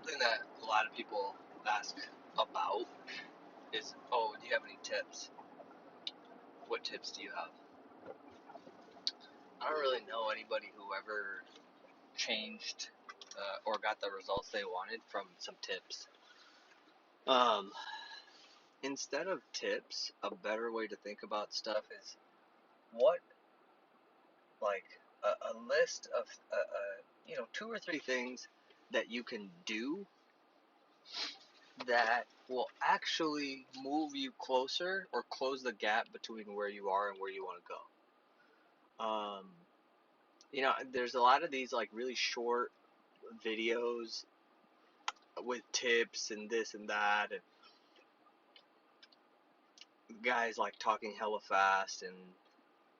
something that a lot of people ask about is, oh, do you have any tips? What tips do you have? I don't really know anybody who ever changed or got the results they wanted from some tips. Um, Instead of tips, a better way to think about stuff is what, like, a list of, 2 or 3 things that you can do that will actually move you closer or close the gap between where you are and where you want to go. There's a lot of these like really short videos with tips and this and that, and guys like talking hella fast, and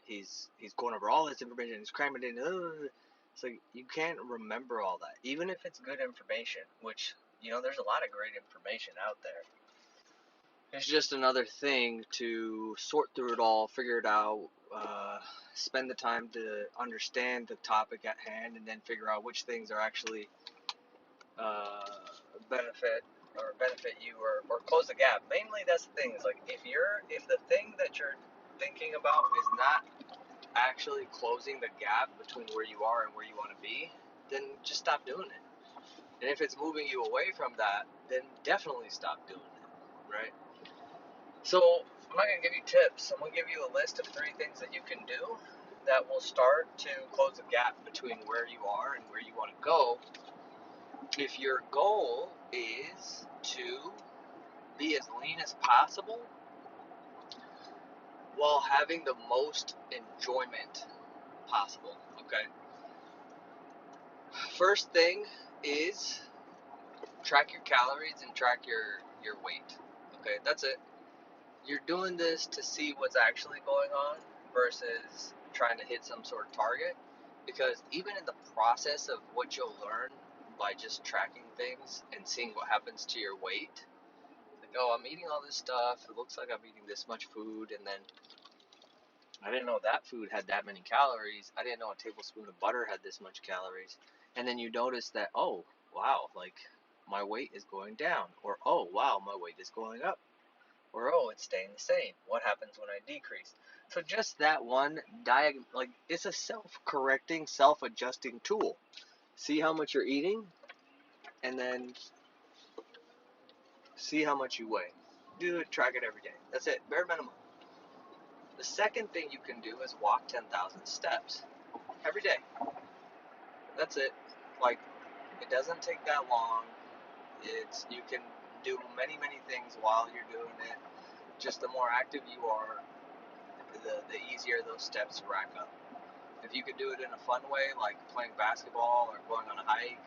he's going over all this information, he's cramming it in. It's like you can't remember all that, even if it's good information. Which there's a lot of great information out there. It's just another thing to sort through it all, figure it out, spend the time to understand the topic at hand, and then figure out which things are actually uh, benefit you or close the gap. Mainly, that's the thing. Is like if the thing that you're thinking about is not actually closing the gap between where you are and where you want to be, then just stop doing it. And if it's moving you away from that, then definitely stop doing it. Right? So I'm not going to give you tips. I'm going to give you a list of 3 things that you can do that will start to close the gap between where you are and where you want to go. If your goal is to be as lean as possible while having the most enjoyment possible, okay? First thing is track your calories and track your weight, okay? That's it. You're doing this to see what's actually going on versus trying to hit some sort of target, because even in the process of what you'll learn by just tracking things and seeing what happens to your weight, like, oh, I'm eating all this stuff, it looks like I'm eating this much food, and then I didn't know that food had that many calories, I didn't know a tablespoon of butter had this much calories, and then you notice that, oh wow, like my weight is going down, or oh wow, my weight is going up, or oh, it's staying the same. What happens when I decrease? So just that one like it's a self-correcting, self-adjusting tool. See how much you're eating, and then see how much you weigh. Do it, track it every day. That's it, bare minimum. The second thing you can do is walk 10,000 steps every day. That's it. Like, it doesn't take that long. You can do many things while you're doing it. Just the more active you are, the easier those steps rack up. If you could do it in a fun way, like playing basketball or going on a hike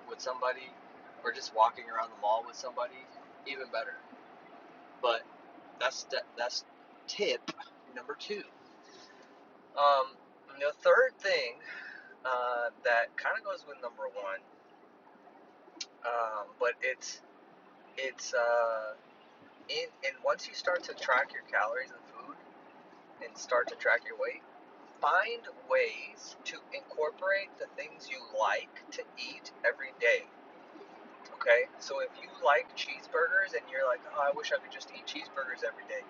with somebody, or just walking around the mall with somebody, even better. But that's tip number 2. Um, the third thing that kind of goes with number 1, but it's and once you start to track your calories and food and start to track your weight, find ways to incorporate the things you like to eat every day. Okay, so if you like cheeseburgers and you're like, oh, I wish I could just eat cheeseburgers every day,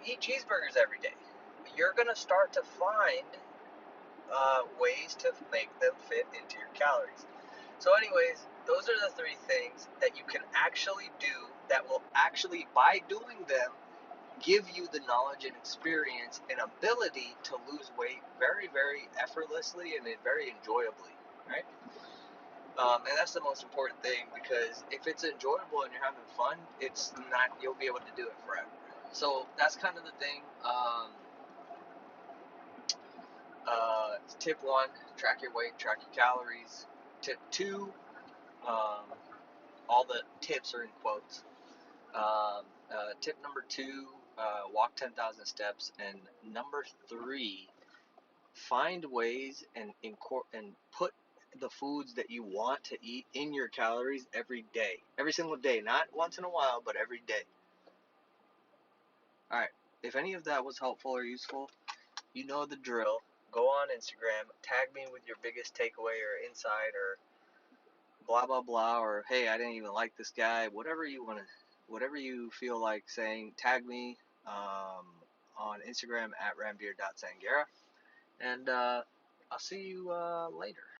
eat cheeseburgers every day. You're gonna start to find ways to make them fit into your calories. So, anyways, those are the 3 things that you can actually do that will actually, by doing them, give you the knowledge and experience and ability to lose weight very effortlessly and very enjoyably, right? And that's the most important thing, because if it's enjoyable and you're having fun, you'll be able to do it forever. So that's kind of the thing. Tip 1, track your weight, track your calories. Tip 2, all the tips are in quotes. Tip number 2, walk 10,000 steps. And number 3, find ways and put the foods that you want to eat in your calories every day. Every single day. Not once in a while, but every day. Alright. If any of that was helpful or useful, you know the drill. Go on Instagram, tag me with your biggest takeaway or insight or blah blah blah, or hey, I didn't even like this guy. Whatever you feel like saying, tag me on Instagram at Ranbir Sanghera, and I'll see you later.